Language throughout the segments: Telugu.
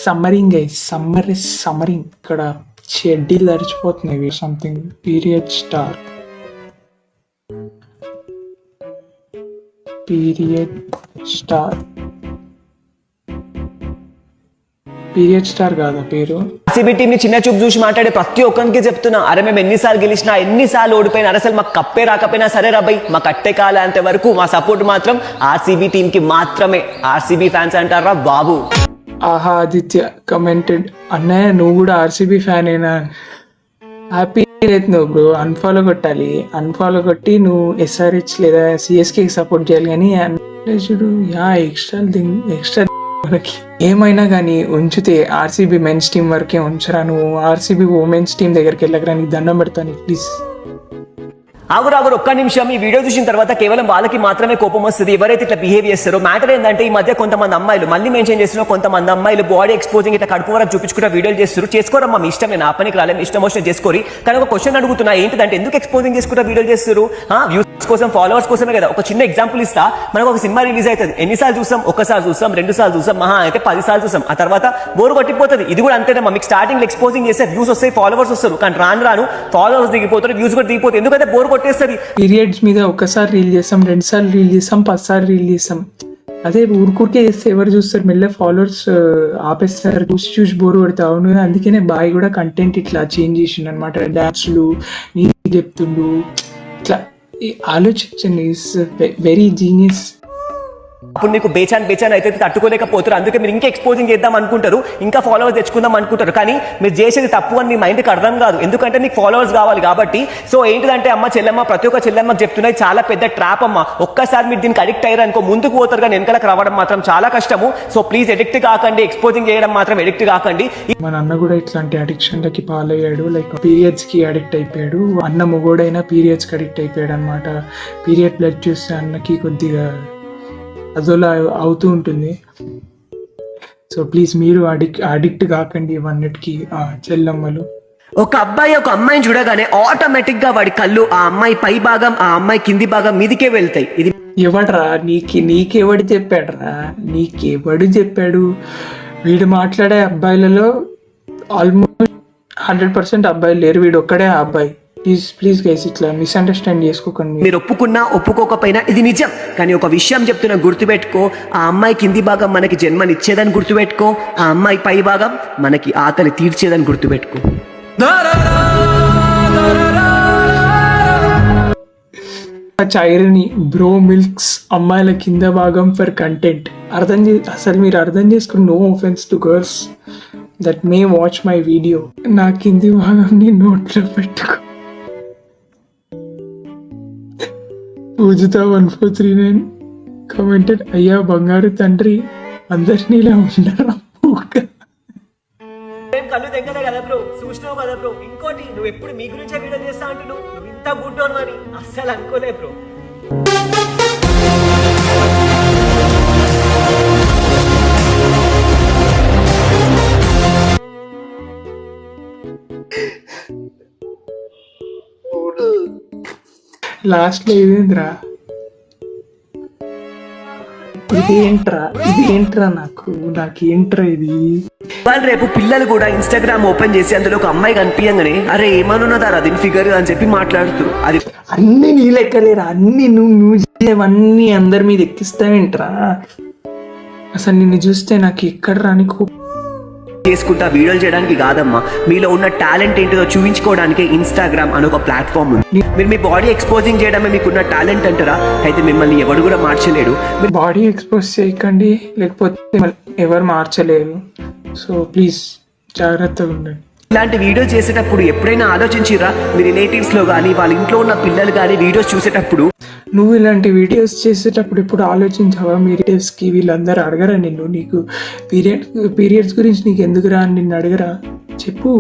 సమ్మరింగ్ ఇక్కడ షెడ్యూల్ తడిచిపోతున్నాయి something period star period star కాదా పేరు. ఆర్సీబీ టీమ్ ని చిన్న చూపు చూసి మాట్లాడే ప్రతి ఒక్కరికి చెప్తున్నా, అరే మేము ఎన్నిసార్లు గెలిచినా ఎన్నిసార్లు ఓడిపోయినా అసలు మాకు కప్పే రాకపోయినా సరే రాబాయ్, మాకు అట్టే కాలేంత వరకు మా సపోర్ట్ మాత్రం ఆర్సీబీ టీమ్ కి మాత్రమే. ఆర్సీబీ ఫ్యాన్స్ అంటారా బాబు. ఆహా ఆదిత్య కమెంటెడ్, అన్నయ్య నువ్వు కూడా ఆర్సీబీ ఫ్యాన్ అయినా హ్యాపీ అవుతున్నావు బ్రో. అన్ఫాలో కొట్టాలి, అన్ఫాలో కొట్టి నువ్వు ఎస్ఆర్హెచ్ లేదా సిఎస్కే సపోర్ట్ చేయాలి. కానీ చూడు ఎక్స్ట్రా మనకి ఏమైనా కానీ ఉంచితే ఆర్సీబీ మెన్స్ టీం వరకే ఉంచరా. నువ్వు ఆర్సీబీ ఉమెన్స్ టీం దగ్గరికి వెళ్ళకరా, నీకు దండం పెడతాను ప్లీజ్. ఆగురు ఒక్క నిమిషం. ఈ వీడియో చూసిన తర్వాత కేవలం వాళ్ళకి మాత్రమే కోపం వస్తుంది ఎవరైతే ఇట్లా బిహేవ్ చేస్తారో. మ్యాటర్ ఏంటంటే ఈ మధ్య కొంతమంది అమ్మాయిలు మళ్ళీ మెన్షన్ చేస్తున్నారు, కొంతమంది అమ్మాయిలు బాడీ ఎక్స్పోజింగ్ ఇట్లా కడుపు వరకు చూపించుకుంటే వీడియోలు చేస్తారు. చేసుకోరమ్మా మీ ఇష్టం, నేను ఆ పనికి రాలేదు, ఇష్టం వచ్చిన చేసుకోరి. కానీ ఒక క్వశ్చన్ అడుగుతున్నా, ఏంటిదంటే ఎందుకు ఎక్స్పోజింగ్ చేసుకుంటే వీడియోలు చేస్తారు? వ్యూస్ కోసం ఫాలోవర్స్ కోసమే కదా. ఒక చిన్న ఎగ్జాంపుల్ ఇస్తా. మనకు ఒక సినిమా రిలీజ్ అవుతుంది, ఎన్నిసార్లు చూస్తాం? ఒకసారి చూస్తాం, 2 సార్లు చూస్తాం, మహా అయితే 10 సార్లు చూస్తాం. ఆ తర్వాత బోర్ కొట్టిపోతుంది. ఇది కూడా అంతేనమ్మా. మీకు స్టార్టింగ్ ఎక్స్పోజింగ్ చేస్తే వ్యూస్ వస్తాయి, ఫాలోవర్స్ వస్తారు. కానీ రాను ఫాలోవర్స్ దిగిపోతారు, వ్యూస్ కూడా దిగిపోతాయి. ఎందుకంటే బోర్ కొట్టేస్తుంది. పీరియడ్స్ మీద ఒకసారి రీల్ చేస్తాం, 2 సార్లు రీల్ చేస్తాం, 10 సార్లు రీల్ చేస్తాం. అదే ఊరికే చేస్తే ఎవరు చూస్తారు? మెల్ల ఫాలోవర్స్ ఆపేస్తారు, చూసి బోర్ కొడతా. అవును, అందుకనే బాయ్ కూడా కంటెంట్ ఇట్లా చేంజ్ చేసిండు అనమాట. డాన్స్లు నీ చెప్తుండు ఇట్లా. ఆలోచించండి, ఇస్ వెరీ జీనియస్. అప్పుడు మీకు బేచాన్ అయితే తట్టుకోలేకపోతారు. అందుకే మీరు ఇంకా ఎక్స్పోజింగ్ చేద్దాం అనుకుంటారు, ఇంకా ఫాలోవర్స్ తెచ్చుకుందాం అనుకుంటారు. కానీ మీరు చేసేది తప్పు అని మీ మైండ్కి అర్థం కాదు, ఎందుకంటే మీకు ఫాలోవర్స్ కావాలి కాబట్టి. సో ఏంటిదంటే అమ్మ చెల్లెమ్మ, ప్రతి ఒక్క చెల్లెమ్మకి చెప్తున్నది చాలా పెద్ద ట్రాప్ అమ్మ. ఒక్కసారి మీరు దీనికి అడిక్ట్ అయ్యారు అనుకో, ముందుకు పోతారు కానీ వెనకలకు రావడం మాత్రం చాలా కష్టము. సో ప్లీజ్ ఎడిక్ట్ కాకండి, ఎక్స్పోజింగ్ చేయడం మాత్రం ఎడిక్ట్ కాకండి. మన అన్న కూడా ఇట్లాంటి అడిక్షన్లకి పాలయ్యాడు. లైక్ పీరియడ్స్ కి అడిక్ట్ అయిపోయాడు. అన్న మొగోడైనా పీరియడ్స్ కి అడిక్ట్ అయిపోయాడు అనమాట. పీరియడ్ బ్లడ్ చూస్తే అన్నకి కొద్దిగా అదోలా అవుతూ ఉంటుంది. సో ప్లీజ్ మీరు అడిక్ట్ కాకండి ఇవన్నిటికీ చెల్లమ్మలు. ఒక అబ్బాయి ఒక అమ్మాయిని చూడగానే ఆటోమేటిక్ గా వాడి కళ్ళు ఆ అమ్మాయి పై భాగం, ఆ అమ్మాయి కింది భాగం మీదికే వెళ్తాయి. ఇది ఎవడరా నీకెవడు చెప్పాడరా? నీకెవడు చెప్పాడు? వీడు మాట్లాడే అబ్బాయిలలో ఆల్మోస్ట్ 100% అబ్బాయిలు లేరు, వీడు ఒక్కడే ఆ అబ్బాయి. ప్లీజ్ గైస్ ఇట్లా మిస్అండర్స్టాండ్ చేసుకోకండి. మీరు ఒప్పుకున్నా ఒప్పుకోకపోయినా ఇది నిజం. కానీ ఒక విషయం చెప్తున్నా, గుర్తుపెట్టుకో. ఆ అమ్మాయి కింది భాగం మనకి జన్మనిచ్చేదని గుర్తుపెట్టుకో, ఆ అమ్మాయి పై భాగం మనకి ఆకలి తీర్చేదని గుర్తుపెట్టుకో. చైరని బ్రో మిల్క్స్ అమ్మాయిల కింద భాగం ఫర్ కంటెంట్. అసలు మీరు అర్థం చేసుకుని, no offence to girls that may watch my video. నా కింది భాగం నీ నోట్లో పెట్టుకో. పూజిత 1439 కమెంటెడ్, అయ్యా బంగారు తండ్రి అందరినీ ఇలా ఉండరా? కళ్ళు తెగలే కదా బ్రో, చూసినావు కదా బ్రో. ఇంకోటి, నువ్వు ఎప్పుడు మీ గురించే వీడియో చేస్తా అంటున్నావు, నువ్వు ఇంత గుడ్డోను అని అస్సలు అనుకోలే బ్రో. లాస్ట్ లో ఇదేంట్రా నాకేంట్రా ఇది? వాళ్ళు రేపు పిల్లలు కూడా ఇన్స్టాగ్రామ్ ఓపెన్ చేసి అందులో ఒక అమ్మాయి కనిపించగానే అరే ఏమనున్నదారా దీని ఫిగర్ అని చెప్పి మాట్లాడుతూ, అది అన్ని నీ లెక్కలేరా? అన్ని నువ్వు అందరి మీద ఎక్కిస్తావేంట్రా? అసలు నిన్ను చూస్తే నాకు ఎక్కడ రానికో చేసుకుంటా వీడియోలు చేయడానికి కాదమ్మా, మీలో ఉన్న టాలెంట్ ఏంటిదో చూపించుకోవడానికి ఇన్స్టాగ్రామ్ అని ఒక ప్లాట్ఫామ్ ఉంది. మీరు మీ బాడీ ఎక్స్పోజింగ్ చేయడమే మీకున్న టాలెంట్ అంటారా? అయితే మిమ్మల్ని ఎవడు కూడా మార్చలేడు. మీరు బాడీ ఎక్స్పోజ్ చేయకండి, లేకపోతే ఎవరు మార్చలేరు. సో ప్లీజ్ జాగ్రత్తగా ఉండండి. ఇలాంటి వీడియో చేసేటప్పుడు ఎప్పుడైనా ఆలోచించిరా? మీ రిలేటివ్స్ లో కానీ వాళ్ళ ఇంట్లో ఉన్న పిల్లలు కానీ వీడియోస్ చూసేటప్పుడు నువ్వు ఇలాంటి వీడియోస్ చేసేటప్పుడు ఇప్పుడు ఆలోచించావా? మీ రిలేటివ్స్కి వీళ్ళందరూ అడగరా నిన్ను? నీకు పీరియడ్స్ గురించి నీకు ఎందుకురా అని నిన్ను అడగరా? చెప్పు.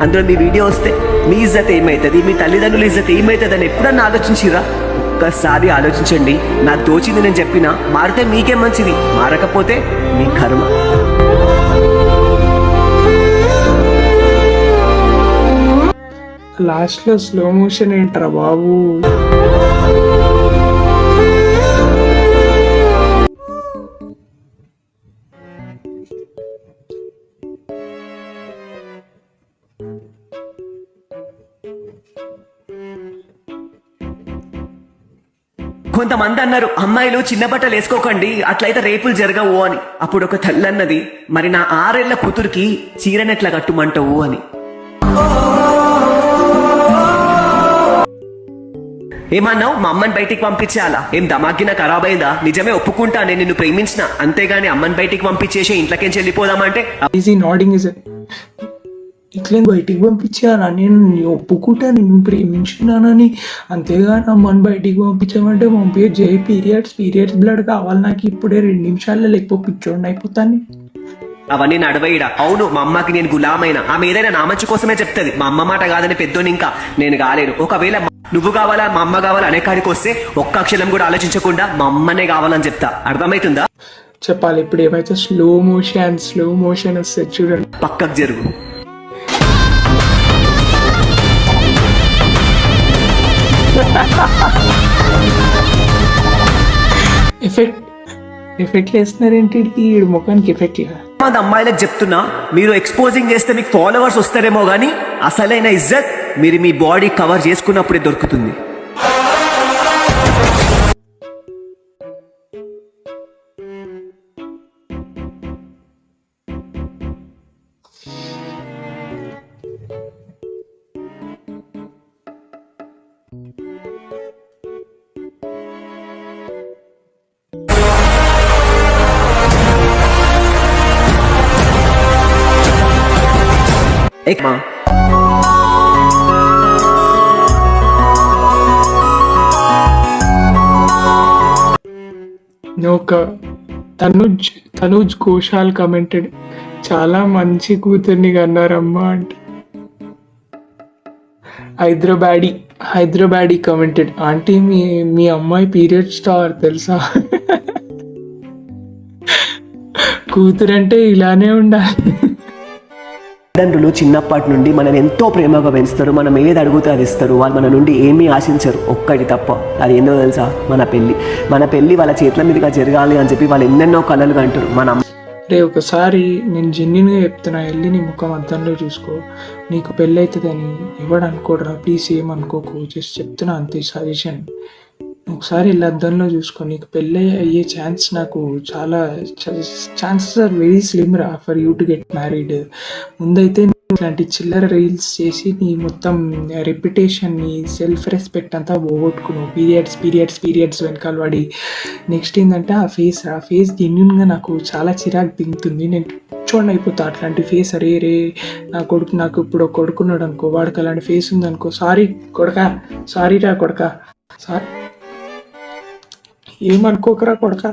అందులో మీ వీడియో వస్తే మీ ఇజ్జత్ ఏమవుతుంది, మీ తల్లిదండ్రుల ఇజ్జత్ ఏమవుతుంది అని ఎప్పుడన్నా ఆలోచించిరా? ఒక్కసారి ఆలోచించండి. నాకు తోచింది నేను చెప్పినా, మారితే మీకే మంచిది, మారకపోతే మీ కర్మ. లాస్ట్ లో స్లో మోషన్ ఏంట్రా బాబు? కొంతమంది అన్నారు అమ్మాయిలు చిన్న బట్టలు వేసుకోకండి అట్లయితే రేపులు జరగవు అని. అప్పుడు ఒక తల్లి అన్నది, మరి నా 6 ఏళ్ల కూతురికి చీరనెట్లా కట్టుమంటావు అని. ఏమన్నావు? మా అమ్మని బయటికి పంపించాలా? ఏం దమాగిన ఖరాబ్ అయిందా? నిజమే ఒప్పుకుంటా, నేను నిన్ను ప్రేమించిన, అంతేగాని అమ్మని బయటికి పంపించేసి ఇంట్లోకి వెళ్ళిపోదామంటే ఈజీ నాడింగ్ ఇస్ ఇట్లా బయటికి పంపించానా? నేను ఒప్పుకుంటా నిన్ను ప్రేమించున్నానని, అంతేగాని అమ్మని బయటికి పంపించామంటే పంపించే పీరియడ్స్ బ్లడ్ కావాలి నాకు ఇప్పుడే 2 నిమిషాల్లో, లేకపోతే పిచ్చోడిని అయిపోతాను. అవన్నీ నడవయిడా. అవును, మా అమ్మకి నేను గులామైన, ఆమె ఏదైనా నా మంచి కోసమే చెప్తుంది. మా అమ్మ మాట కాదని పెద్దోని ఇంకా నేను కాలేను. ఒకవేళ నువ్వు కావాలా మా అమ్మ కావాలా అనే కాడికి వస్తే ఒక్క అక్షరం కూడా ఆలోచించకుండా మా అమ్మనే కావాలని చెప్తా. అర్థమవుతుందా? చెప్పాలి. ఇప్పుడు ఏమైతే స్లో మోషన్ వస్తే చూడండి, పక్కకు జరుగు. ఎఫెక్ట్ వేస్తున్నారేంటి? ఈ ముఖానికి ఎఫెక్ట్ లేదా? మంది అమ్మాయిలకు చెప్తున్నా, మీరు ఎక్స్పోజింగ్ చేస్తే మీకు ఫాలోవర్స్ వస్తారేమో కానీ అసలైన ఇజ్జత్ మీరు మీ బాడీ కవర్ చేసుకున్నప్పుడే దొరుకుతుంది. ఒక తనుజ్ ఘోషాల్ కమెంటెడ్, చాలా మంచి కూతుర్ని కన్నారమ్మా అంటే. హైదరాబాదీ కమెంటెడ్, ఆంటీ మీ అమ్మాయి పీరియడ్ స్టార్ తెలుసా? కూతురంటే ఇలానే ఉండాలి. తల్లిదండ్రులు చిన్నప్పటి నుండి మనం ఎంతో ప్రేమగా పెంచుతారు. మనం ఏది అడిగితే అది ఇస్తారు. వాళ్ళు మన నుండి ఏమీ ఆశించరు, ఒక్కటి తప్ప. అది ఏందో తెలుసా? మన పెళ్ళి వాళ్ళ చేతుల మీదుగా జరగాలి అని చెప్పి వాళ్ళు ఎన్నెన్నో కలలు కంటారు. రే ఒకసారి నేను జెన్యున్గా చెప్తున్నా, వెళ్ళి నీ ముఖం అద్దంలో చూసుకో, నీకు పెళ్ళి అవుతుందని ఎవడు అనుకోడరా, ప్లీజ్ ఏమనుకోకు, జస్ట్ చెప్తున్నా అంతే, సజెషన్. ఒకసారి వెళ్ళి అద్దంలో చూసుకో, నీకు పెళ్ళి అయ్యే ఛాన్స్ నాకు ఛాన్సెస్ ఆర్ వెరీ స్లిమ్ రా for you to get married. ముందైతే ఇట్లాంటి చిల్లర రీల్స్ చేసి నీ మొత్తం రెప్యుటేషన్, నీ సెల్ఫ్ రెస్పెక్ట్ అంతా పోగొట్టుకున్నావు పీరియడ్స్ వెనకాల పడి. నెక్స్ట్ ఏంటంటే ఆ ఫేస్ జెన్యున్గా నాకు చాలా చిరాకు దిగుతుంది. నేను చూడండి అయిపోతా అట్లాంటి ఫేస్. రే నాకు ఇప్పుడు ఒక కొడుకున్నాడు అనుకో, వాడికి అలాంటి ఫేస్ ఉందనుకో, సారీ రా కొడక, సారీ ఏమనుకోకరా కొడక.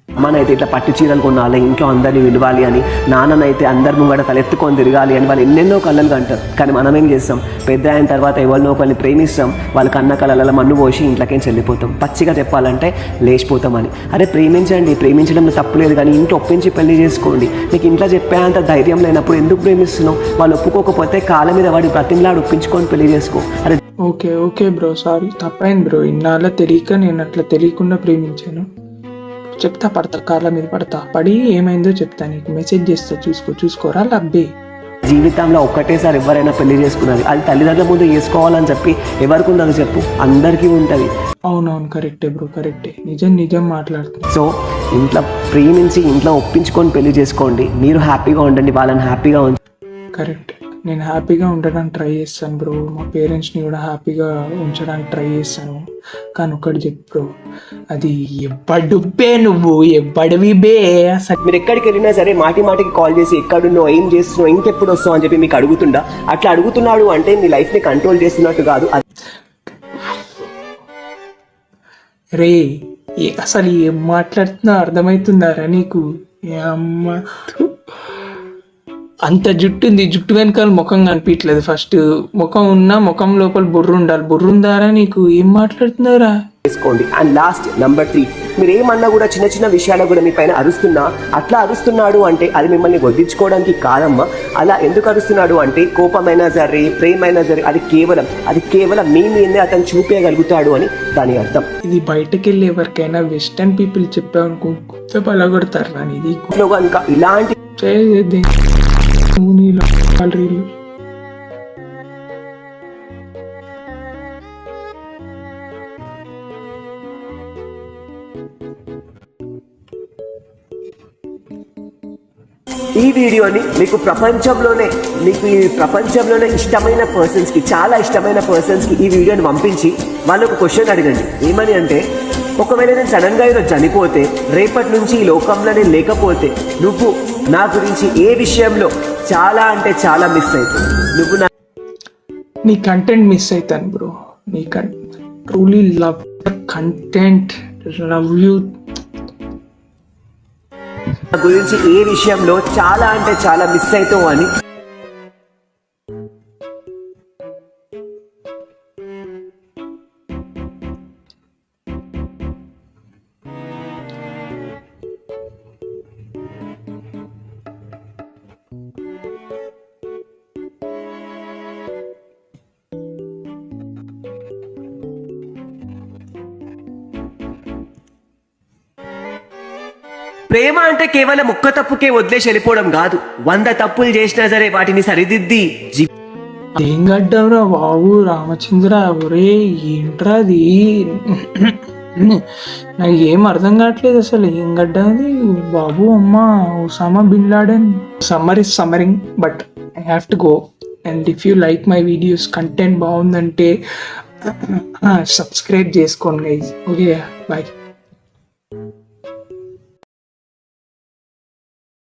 అమ్మనైతే ఇట్లా పట్టు చీరలు కొనాలి, ఇంట్లో అందరినీ విలవాలి అని, నాన్ననైతే అందరి ముంగడ తలెత్తుకొని తిరగాలి అని వాళ్ళు ఎన్నెన్నో కళ్ళలు కంటారు. కానీ మనం ఏం చేస్తాం? పెద్ద అయిన తర్వాత ఎవరినో ఒకరిని ప్రేమిస్తాం, వాళ్ళ కన్న కళ్ళల మన్ను పోసి ఇంట్లోకేం చెల్లిపోతాం. పచ్చిగా చెప్పాలంటే లేచిపోతామని. అరే ప్రేమించడంలో తప్పు లేదు, కానీ ఇంట్లో ఒప్పించి పెళ్లి చేసుకోండి. నీకు ఇంట్లో చెప్పేంత ధైర్యం లేనప్పుడు ఎందుకు ప్రేమిస్తున్నావు? వాళ్ళు ఒప్పుకోకపోతే కాళ్ళ మీద వాడి ప్రతిలాడు ఒప్పించుకొని పెళ్లి చేసుకో. అరే ఓకే బ్రో, సారీ, తప్పైంది బ్రో. ఇన్నాళ్ళ నేను అట్లా తెలియకుండా ప్రేమించాను. చెప్తా, కాళ్ళ మీద పడి ఏమైందో చెప్తా, నీకు మెసేజ్ చేస్తా, చూసుకోరా లబ్బే. జీవితంలో ఒక్కటేసారి ఎవరైనా పెళ్లి చేసుకున్నది, అది తల్లిదండ్రుల ముందు చేసుకోవాలని చెప్పి ఎవరికి ఉందో చెప్పు, అందరికీ ఉంటుంది. అవునవును, కరెక్టే బ్రో, కరెక్టే, నిజం మాట్లాడుతున్నా. సో ఇంట్లో ప్రేమించి ఇంట్లో ఒప్పించుకొని పెళ్లి చేసుకోండి. మీరు హ్యాపీగా ఉండండి, వాళ్ళని హ్యాపీగా కరెక్ట్. నేను హ్యాపీగా ఉండడానికి ట్రై చేస్తాను బ్రో, మా పేరెంట్స్ని కూడా హ్యాపీగా ఉంచడానికి ట్రై చేస్తాను. కానీ ఒకటి చెప్పు బ్రో, అది ఎప్పడుబ్బే నువ్వు ఎప్పటివి బే. మీరు ఎక్కడికి వెళ్ళినా సరే మాటికి కాల్ చేసి ఎక్కడున్నావు, ఏం చేస్తున్నావు, ఇంకెప్పుడు వస్తావు అని చెప్పి మీకు అడుగుతుండా? అట్లా అడుగుతున్నాడు అంటే మీ లైఫ్ని కంట్రోల్ చేస్తున్నట్టు కాదు. రే అసలు ఏం మాట్లాడుతున్నా అర్థమవుతుందారా నీకు? అమ్మ అంత జుట్టు వెనకాల ముఖం కనిపించలేదు. ఫస్ట్ ముఖం లోపల బుర్ర ఉండాలి. బుర్ర ఉందారా నీకు? ఏం మాట్లాడుతున్నారా? చేసుకోండి. అండ్ లాస్ట్ నెంబర్ 3, మీరు ఏమన్నా కూడా చిన్న విషయాలు కూడా మీ పైన అట్లా అరుస్తున్నాడు అంటే అది మిమ్మల్ని వడ్డించుకోవడానికి కాదమ్మా. అలా ఎందుకు అరుస్తున్నాడు అంటే కోపమైనా సరే, ప్రేమైనా సరే, అది కేవలం మీ మీదే అతను చూపేయగలుగుతాడు అని దాని అర్థం. ఇది బయటకు వెళ్ళి ఎవరికైనా వెస్టర్న్ పీపుల్ చెప్పామనుకో పలగొడతారు. ఇది కనుక ఇలాంటి నువ్వు నీ రీల్ ఈ వీడియోని మీకు ఈ ప్రపంచంలోనే ఇష్టమైన పర్సన్స్కి, చాలా ఇష్టమైన పర్సన్స్కి ఈ వీడియోని పంపించి వాళ్ళు ఒక క్వశ్చన్ అడగండి. ఏమని అంటే, ఒకవేళ నేను సడన్గా ఈరోజు చనిపోతే, రేపటి నుంచి ఈ లోకంలో నేను లేకపోతే, నువ్వు నా గురించి ఏ విషయంలో చాలా అంటే చాలా మిస్ అవుతుంది? నువ్వు నీ కంటెంట్ మిస్ అవుతాను బ్రో. నీ truly love content, love you. నా గురించి ఏ విషయంలో చాలా అంటే చాలా మిస్ అవుతావు అని ప్రేమ అంటే కేవలం ఒక్క తప్పుకే వదిలేసి వెళ్ళిపోవడం కాదు. 100 తప్పులు చేసినా సరే వాటిని సరిదిద్ది ఏం గడ్డవరా బాబు రామచంద్ర, ఒరే ఏంట్రా అది? నాకు ఏం అర్థం కావట్లేదు అసలు. ఏం గడ్డ అది బాబు? అమ్మ Osama bin Laden. Summer is summering but I have to go. And if you like my videos, content బాగుందంటే సబ్స్క్రైబ్ చేసుకోండి గైస్. Okay bye.